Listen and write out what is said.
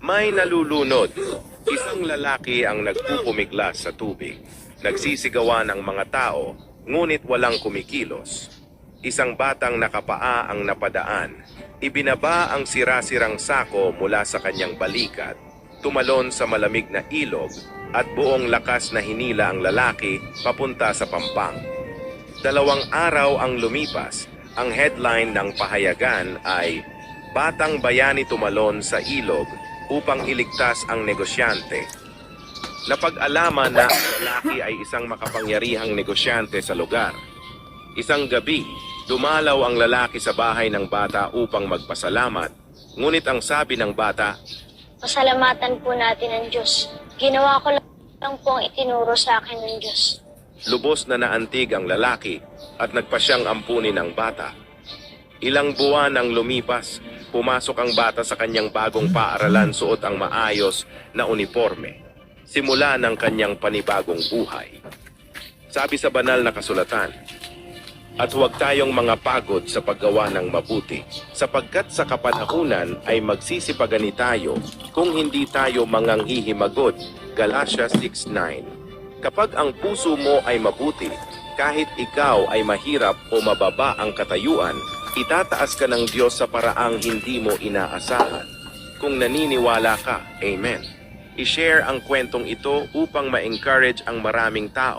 May nalulunod. Isang lalaki ang nagpupumiglas sa tubig. Nagsisigawan ang mga tao, ngunit walang kumikilos. Isang batang nakapaa ang napadaan. Ibinaba ang sira-sirang sako mula sa kanyang balikat, tumalon sa malamig na ilog, at buong lakas na hinila ang lalaki papunta sa pampang. 2 araw ang lumipas. Ang headline ng pahayagan ay Batang Bayani tumalon sa ilog upang iligtas ang negosyante. Napag-alaman na ang lalaki ay isang makapangyarihang negosyante sa lugar. Isang gabi, dumalaw ang lalaki sa bahay ng bata upang magpasalamat. Ngunit ang sabi ng bata, Pasalamatan po natin ang Diyos. Ginawa ko lang po ang itinuro sa akin ng Diyos. lubos na naantig ang lalaki at nagpasyang ampunin ang bata. Ilang buwan ang lumipas, pumasok ang bata sa kanyang bagong paaralan suot ang maayos na uniforme. Simula ng kanyang panibagong buhay. Sabi sa banal na kasulatan, at huwag tayong mga pagod sa paggawa ng mabuti, sapagkat sa kapanahunan ay magsisipagani tayo kung hindi tayo manganghihimagot. Galatia 6:9. Kapag ang puso mo ay mabuti, kahit ikaw ay mahirap o mababa ang katayuan, itataas ka ng Diyos sa paraang hindi mo inaasahan. Kung naniniwala ka, Amen. I-share ang kwentong ito upang ma-encourage ang maraming tao.